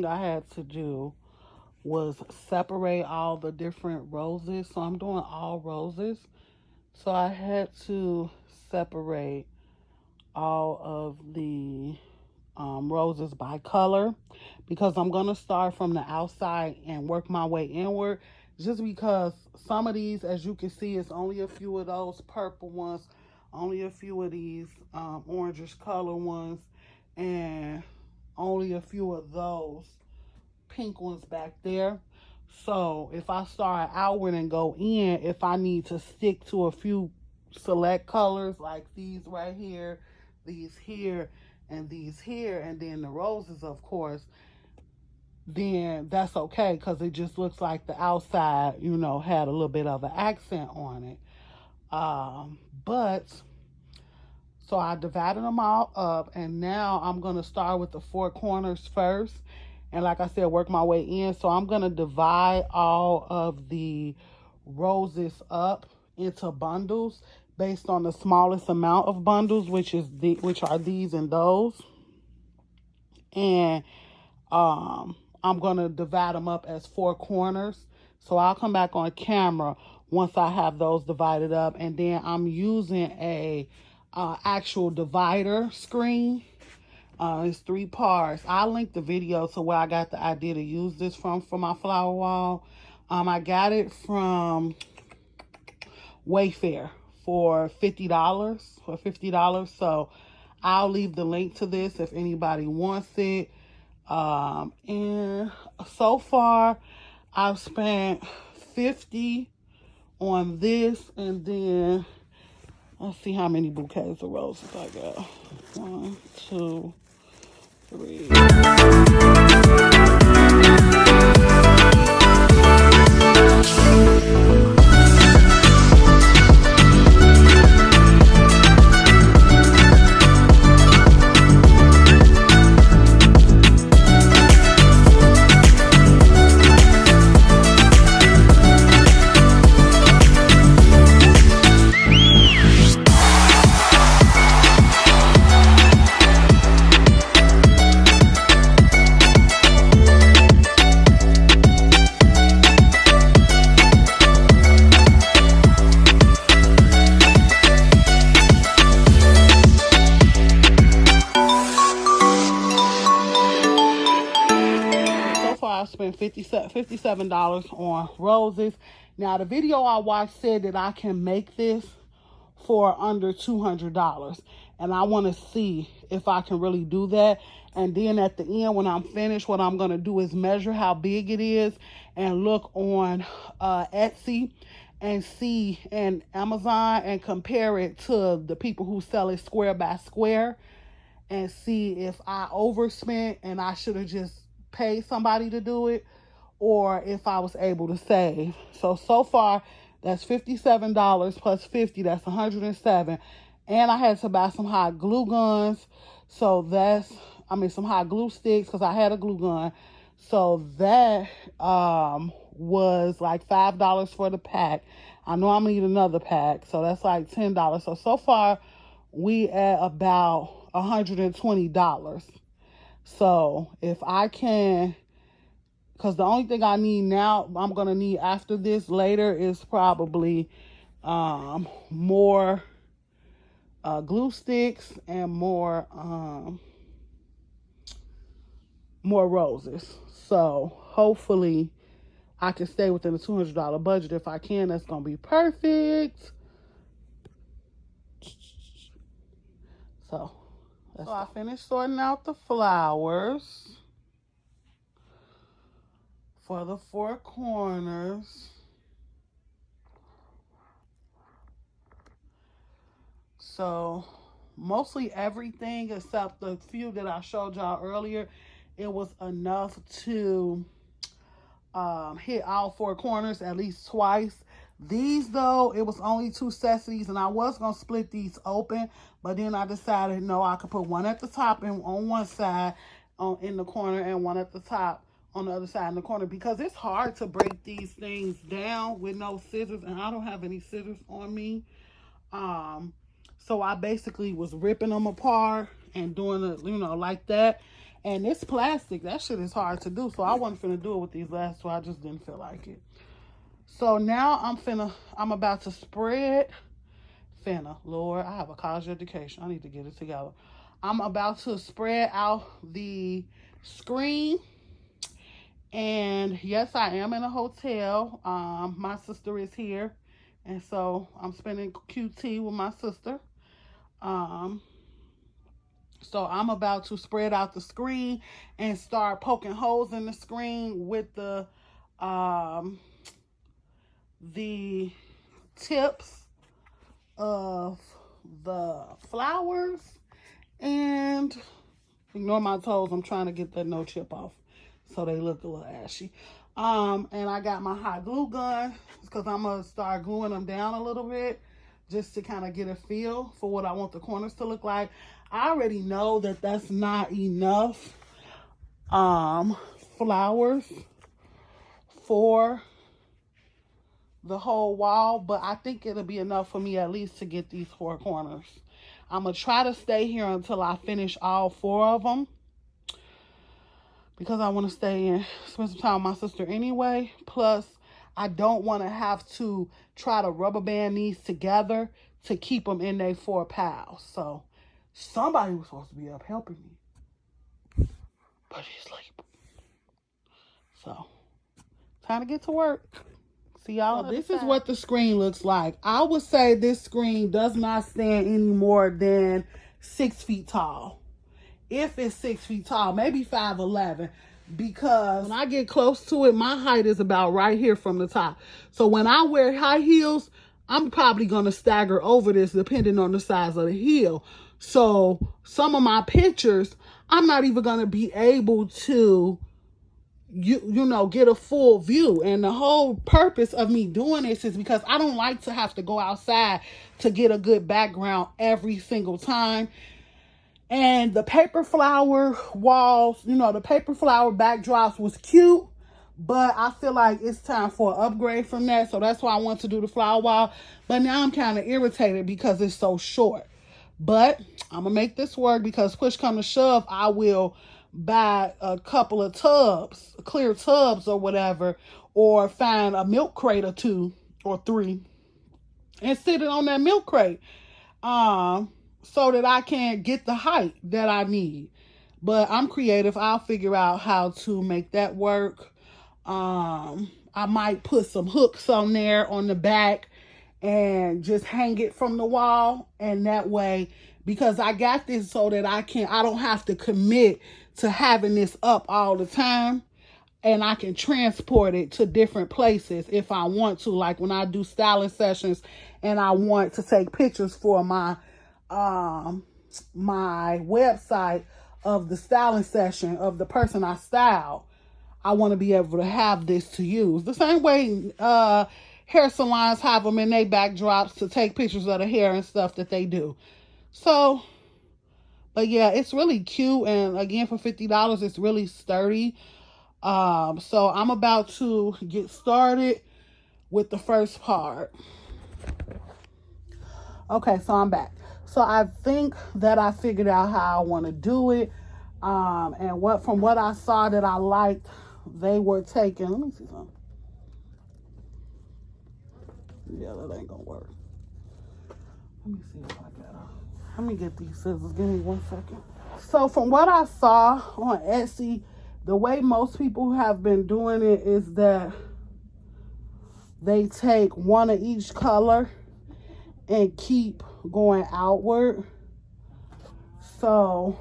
I had to do was separate all the different roses. So I'm doing all roses. So I had to separate all of the roses by color because I'm going to start from the outside and work my way inward, just because some of these, as you can see, it's only a few of those purple ones, only a few of these orangish color ones, and only a few of those pink ones back there. So if I start outward and go in, if I need to stick to a few select colors like these right here, these here, and these here, and then the roses, of course, then that's okay, because it just looks like the outside, had a little bit of an accent on it. But so I divided them all up, and now I'm going to start with the four corners first. And like I said, work my way in. So I'm going to divide all of the roses up into bundles based on the smallest amount of bundles, which are these and those. And I'm going to divide them up as four corners. So I'll come back on camera once I have those divided up. And then I'm using a actual divider screen. It's 3 parts. I'll link the video to where I got the idea to use this from for my flower wall. I got it from Wayfair for $50. So I'll leave the link to this if anybody wants it. And so far I've spent $50 on this, and then let's see how many bouquets of roses I got. 1, 2, 3. I spent $57 on roses. Now, the video I watched said that I can make this for under $200. And I want to see if I can really do that. And then at the end, when I'm finished, what I'm going to do is measure how big it is and look on Etsy and see, and Amazon, and compare it to the people who sell it square by square, and see if I overspent and I should have just paid somebody to do it, or if I was able to save. So far, that's $57 plus 50, that's $107. And I had to buy some hot glue guns. So some hot glue sticks, because I had a glue gun. So that was like $5 for the pack. I know I'm gonna need another pack, so that's like $10. So far, we at about $120. So if I can, because the only thing I need now, I'm going to need after this later, is probably more glue sticks and more roses. So hopefully I can stay within the $200 budget. If I can, that's going to be perfect. So I finished sorting out the flowers for the 4 corners. So mostly everything except the few that I showed y'all earlier, it was enough to hit all 4 corners at least twice. These, though, it was only 2 sets of these, and I was going to split these open, but then I decided, no, I could put one at the top and on one side in the corner, and one at the top on the other side in the corner, because it's hard to break these things down with no scissors, and I don't have any scissors on me. So I basically was ripping them apart and doing it, like that. And this plastic, that shit is hard to do. So I wasn't finna do it with these last two. I just didn't feel like it. So now I'm about to spread. Lord, I have a college education. I need to get it together. I'm about to spread out the screen. And yes, I am in a hotel. My sister is here. And so I'm spending QT with my sister. So I'm about to spread out the screen and start poking holes in the screen with the tips of the flowers. And ignore my toes. I'm trying to get that no chip off so they look a little ashy. And I got my hot glue gun because I'm going to start gluing them down a little bit just to kind of get a feel for what I want the corners to look like. I already know that that's not enough flowers for the whole wall, but I think it'll be enough for me at least to get these 4 corners. I'm going to try to stay here until I finish all 4 of them because I want to stay and spend some time with my sister anyway. Plus, I don't want to have to try to rubber band these together to keep them in their 4 piles. So, somebody was supposed to be up helping me, but he's asleep. So, time to get to work. See y'all. So this is what the screen looks like. I would say this screen does not stand any more than 6 feet tall. If it's 6 feet tall, maybe 5'11", because when I get close to it, my height is about right here from the top. So when I wear high heels, I'm probably going to stagger over this depending on the size of the heel. So some of my pictures, I'm not even going to be able to you know, get a full view. And the whole purpose of me doing this is because I don't like to have to go outside to get a good background every single time. And the paper flower walls, you know, the paper flower backdrops was cute, but I feel like it's time for an upgrade from that. So that's why I want to do the flower wall. But now I'm kind of irritated because it's so short. But I'm going to make this work because push come to shove, I will buy a couple of tubs, clear tubs or whatever, or find a milk crate or 2 or 3 and sit it on that milk crate so that I can get the height that I need. But I'm creative. I'll figure out how to make that work. I might put some hooks on there on the back and just hang it from the wall. And that way, because I got this so that I don't have to commit to having this up all the time. And I can transport it to different places if I want to. Like when I do styling sessions and I want to take pictures for my website of the styling session of the person I style, I want to be able to have this to use. The same way hair salons have them in their backdrops to take pictures of the hair and stuff that they do. So, but yeah, it's really cute. And again, for $50, it's really sturdy. So I'm about to get started with the first part. Okay, so I'm back. So I think that I figured out how I want to do it. And from what I saw that I liked, they were taking, let me see something. Yeah, that ain't gonna work. Let me see if I got let me get these scissors. Give me 1 second. So from what I saw on Etsy, the way most people have been doing it is that they take one of each color and keep going outward. So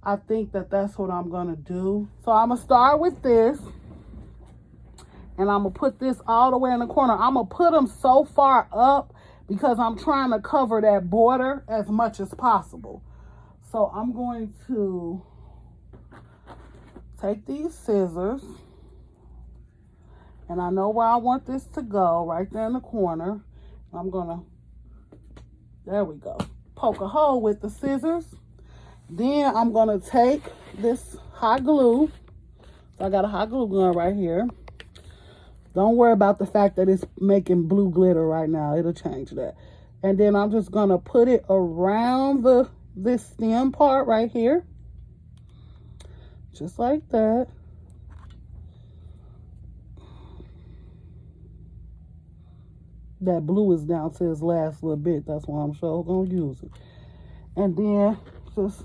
I think that that's what I'm going to do. So I'm going to start with this. And I'm going to put this all the way in the corner. I'm going to put them so far up because I'm trying to cover that border as much as possible. So I'm going to take these scissors. And I know where I want this to go, right there in the corner. I'm going to, there we go, poke a hole with the scissors. Then I'm going to take this hot glue. So I got a hot glue gun right here. Don't worry about the fact that it's making blue glitter right now. It'll change that. And then I'm just going to put it around the this stem part right here. Just like that. That blue is down to its last little bit. That's why I'm sure gonna use it. And then just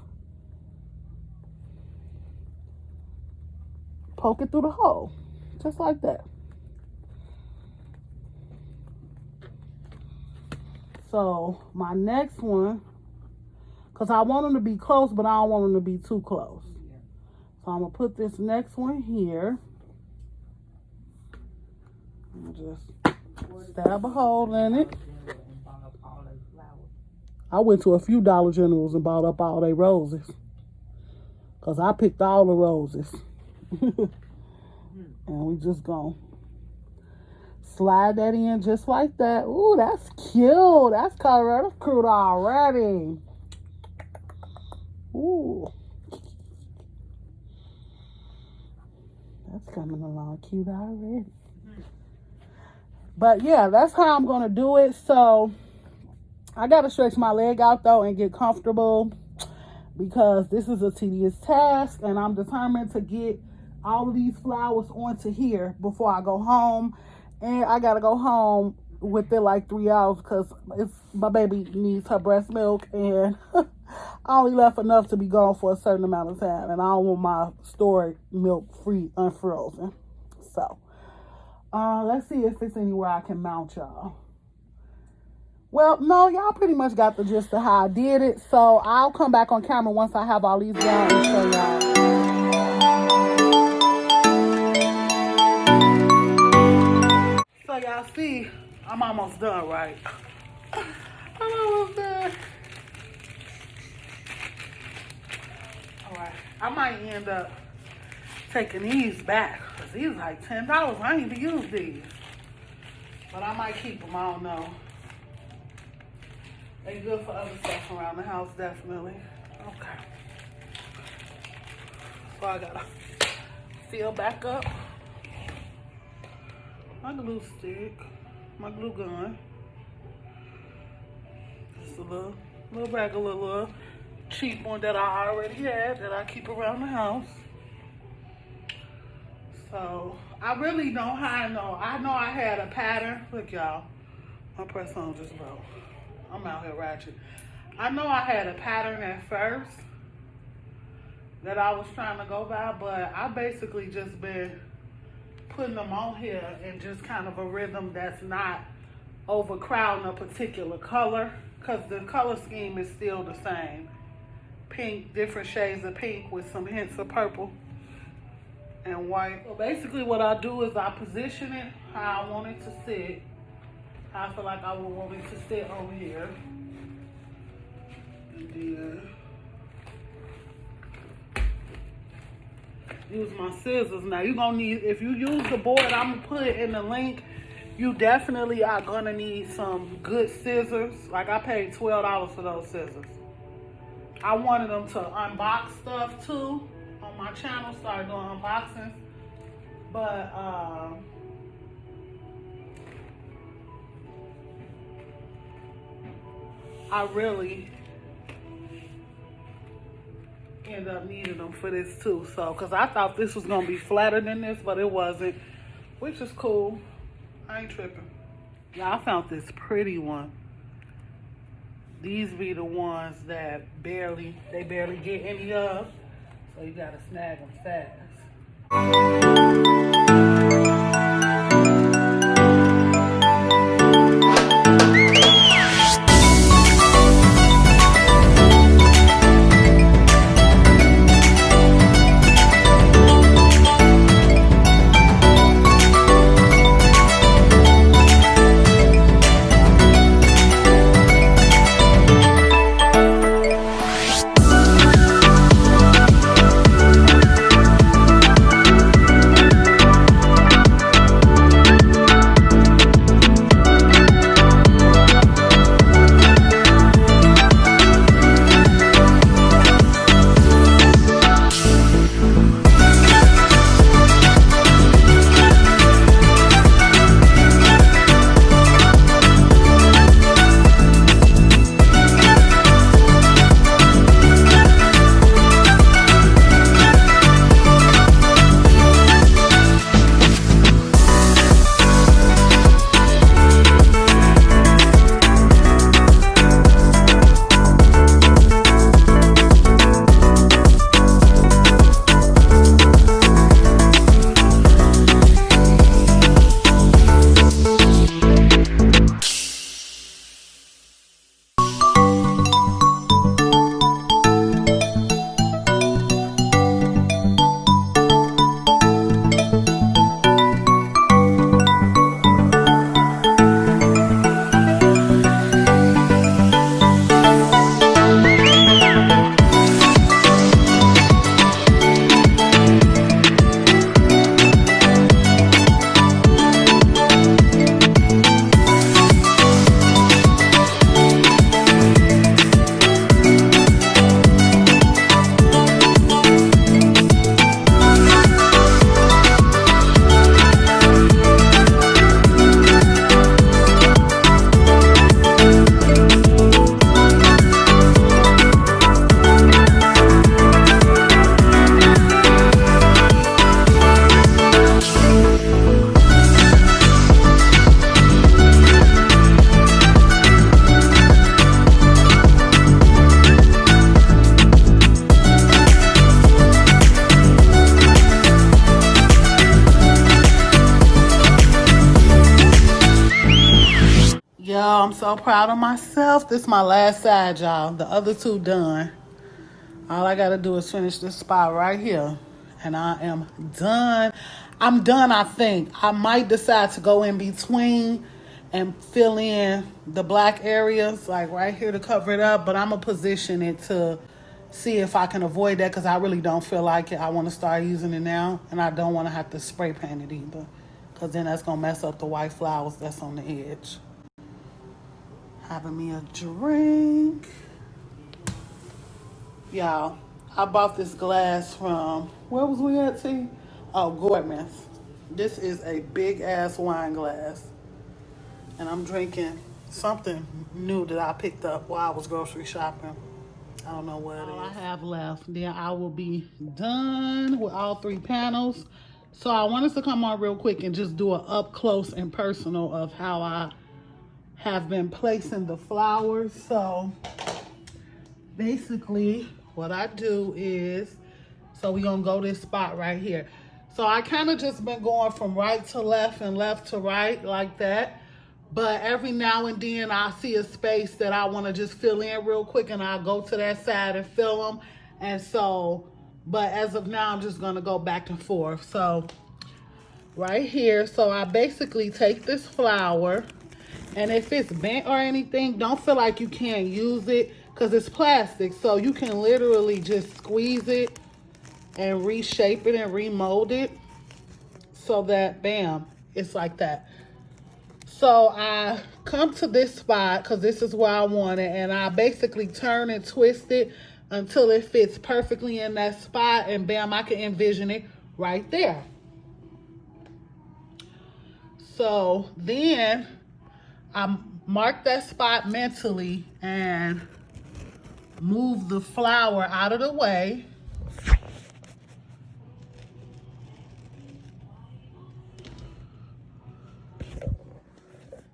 poke it through the hole. Just like that. So my next one, because I want them to be close, but I don't want them to be too close. So I'm going to put this next one here. And just stab a hole in it. I went to a few Dollar Generals and bought up all their roses. Because I picked all the roses. And we just going to slide that in just like that. Ooh, that's cute. That's color. That's cute already. Ooh. That's coming along cute already. But yeah, that's how I'm going to do it. So I got to stretch my leg out though and get comfortable because this is a tedious task and I'm determined to get all of these flowers onto here before I go home. And I got to go home within like 3 hours because my baby needs her breast milk and I only left enough to be gone for a certain amount of time, and I don't want my stored milk free unfrozen. So, let's see if there's anywhere I can mount y'all. Well, no, y'all pretty much got the gist of how I did it. So I'll come back on camera once I have all these down and show y'all. So y'all see, I'm almost done, right? I'm almost done. Alright, I might end up taking these back because these are like $10. I ain't even use these. But I might keep them, I don't know. They good for other stuff around the house, definitely. Okay. So I gotta fill back up my glue stick, my glue gun. Just a little regular little cheap one that I already had that I keep around the house. So I really don't I know I had a pattern. Look y'all, my press on just broke. I'm out here ratchet. I know I had a pattern at first that I was trying to go by, but I basically just been putting them on here in just kind of a rhythm that's not overcrowding a particular color, because the color scheme is still the same. Pink, different shades of pink with some hints of purple and white. So basically what I do is I position it how I want it to sit. I feel like I would want it to sit over here. And then use my scissors. Now you're gonna need, if you use the board I'm gonna put in the link, you definitely are gonna need some good scissors. Like I paid $12 for those scissors. I wanted them to unbox stuff too on my channel, started doing unboxings. But I really end up needing them for this too. So, because I thought this was going to be flatter than this, but it wasn't, which is cool. I ain't tripping. Yeah, I found this pretty one. These be the ones that they barely get any of. So you got to snag them fast. so proud of myself. This is my last side, y'all. The other two done. All I gotta do is finish this spot right here. And I am done. I'm done, I think. I might decide to go in between and fill in the black areas, like right here to cover it up. But I'm going to position it to see if I can avoid that because I really don't feel like it. I want to start using it now. And I don't want to have to spray paint it either because then that's going to mess up the white flowers that's on the edge. Having me a drink. Y'all, I bought this glass from, where was we at, T? Oh, Gordman's. This is a big ass wine glass. And I'm drinking something new that I picked up while I was grocery shopping. I don't know what it is. All I have left. Then I will be done with all three panels. So I wanted to come on real quick and just do an up close and personal of how I have been placing the flowers. So basically what I do is, so we're gonna go this spot right here. So I kind of just been going from right to left and left to right like that. But every now and then I see a space that I want to just fill in real quick and I'll go to that side and fill them. And so, but as of now, I'm just gonna go back and forth. So right here, so I basically take this flower, and if it's bent or anything, don't feel like you can't use it because it's plastic. So you can literally just squeeze it and reshape it and remold it so that, bam, it's like that. So I come to this spot because this is where I want it, and I basically turn and twist it until it fits perfectly in that spot, and bam, I can envision it right there. So then I mark that spot mentally and move the flower out of the way.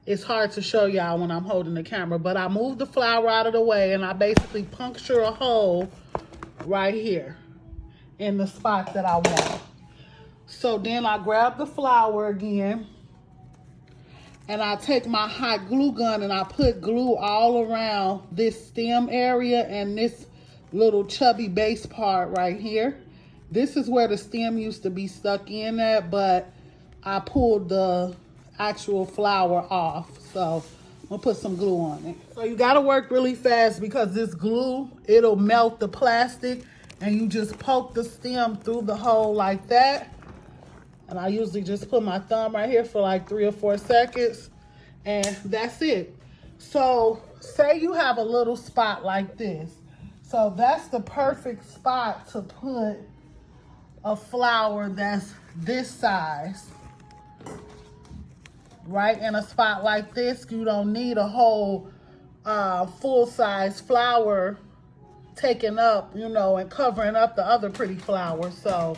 It's hard to show y'all when I'm holding the camera, but I move the flower out of the way and I basically puncture a hole right here in the spot that I want. So then I grab the flower again and I take my hot glue gun and I put glue all around this stem area and this little chubby base part right here. This is where the stem used to be stuck in at, but I pulled the actual flower off. So I'm gonna put some glue on it. So you gotta work really fast because this glue, it'll melt the plastic, and you just poke the stem through the hole like that. And I usually just put my thumb right here for like 3 or 4 seconds, and that's it. So say you have a little spot like this. So that's the perfect spot to put a flower that's this size. Right in a spot like this, you don't need a whole full-size flower taking up, you know, and covering up the other pretty flowers. So,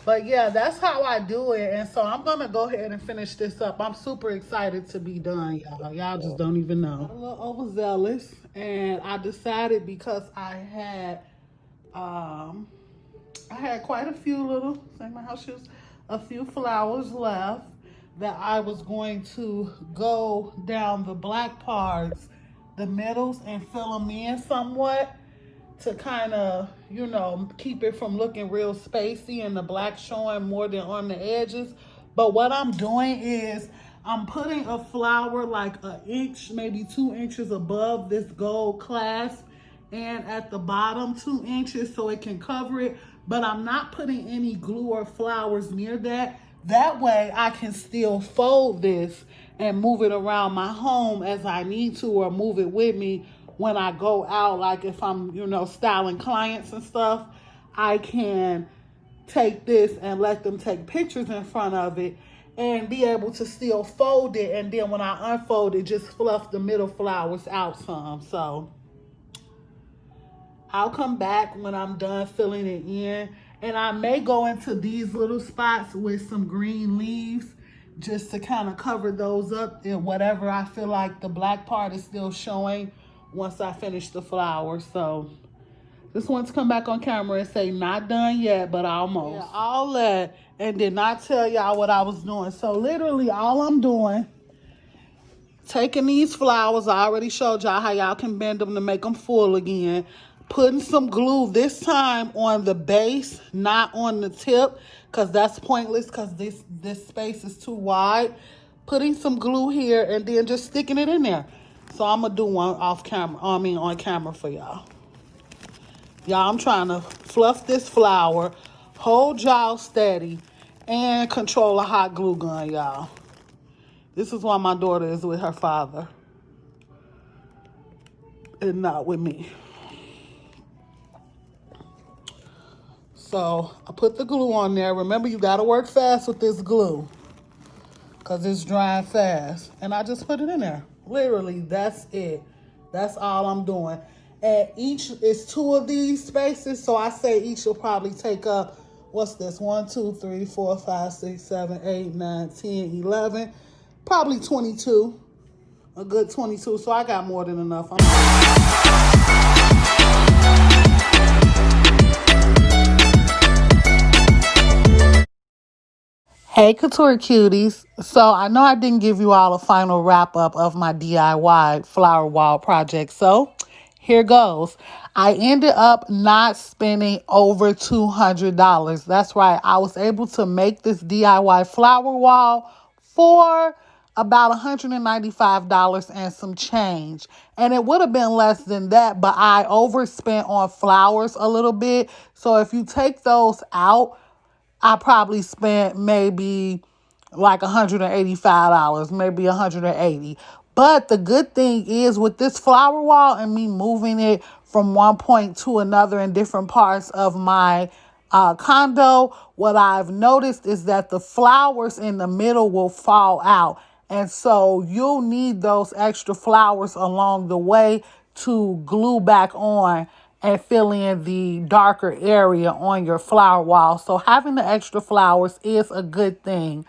but yeah, that's how I do it. And so I'm gonna go ahead and finish this up. I'm super excited to be done, y'all. Y'all just don't even know. I'm a little overzealous, and I decided because I had quite a few little, say my house shoes, a few flowers left, that I was going to go down the black parts, the middles, and fill them in somewhat to kind of, you know, keep it from looking real spacey and the black showing more than on the edges. But what I'm doing is I'm putting a flower like 1 inch, maybe 2 inches above this gold clasp, and at the bottom 2 inches so it can cover it. But I'm not putting any glue or flowers near that. That way I can still fold this and move it around my home as I need to, or move it with me when I go out. Like if I'm, you know, styling clients and stuff, I can take this and let them take pictures in front of it and be able to still fold it. And then when I unfold it, just fluff the middle flowers out some. So I'll come back when I'm done filling it in. And I may go into these little spots with some green leaves just to kind of cover those up in whatever I feel like the black part is still showing once I finish the flowers. So just want to come back on camera and say not done yet, but almost. Yeah, all that, and did not tell y'all what I was doing. So literally all I'm doing Taking these flowers, I already showed y'all how y'all can bend them to make them full again. Putting some glue this time on the base, not on the tip, because that's pointless because this space is too wide. Putting some glue here and then just sticking it in there. So I'm going to do one off camera, on camera for y'all. Y'all, I'm trying to fluff this flower, hold y'all steady, and control a hot glue gun, y'all. This is why my daughter is with her father and not with me. So I put the glue on there. Remember, you got to work fast with this glue because it's drying fast. And I just put it in there. Literally, that's it. That's all I'm doing. And each is 2 of these spaces. So I say each will probably take up, what's this? 1, 2, 3, 4, 5, 6, 7, 8, 9, 10, 11. Probably 22. A good 22. So I got more than enough. Hey, Couture Cuties. So I know I didn't give you all a final wrap up of my DIY flower wall project. So here goes. I ended up not spending over $200. That's right. I was able to make this DIY flower wall for about $195 and some change. And it would have been less than that, but I overspent on flowers a little bit. So if you take those out, I probably spent maybe like $185, maybe $180. But the good thing is with this flower wall and me moving it from one point to another in different parts of my condo, what I've noticed is that the flowers in the middle will fall out. And so you'll need those extra flowers along the way to glue back on and fill in the darker area on your flower wall. So having the extra flowers is a good thing.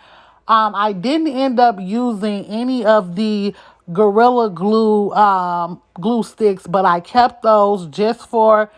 I didn't end up using any of the Gorilla Glue glue sticks, but I kept those just for,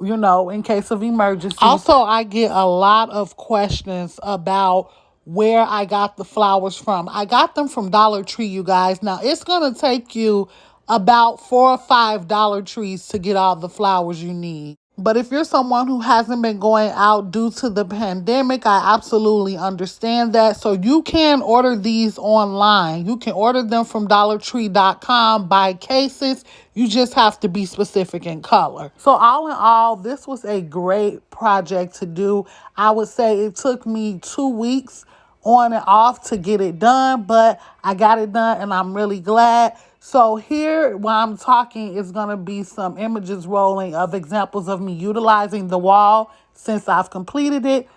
in case of emergency. Also, I get a lot of questions about where I got the flowers from. I got them from Dollar Tree, you guys. Now, it's going to take you about 4 or 5 Dollar Trees to get all the flowers you need. But if you're someone who hasn't been going out due to the pandemic, I absolutely understand that. So you can order these online. You can order them from DollarTree.com by cases. You just have to be specific in color. So all in all, this was a great project to do. I would say it took me 2 weeks on and off to get it done, but I got it done and I'm really glad. So here, while I'm talking, is going to be some images rolling of examples of me utilizing the wall since I've completed it.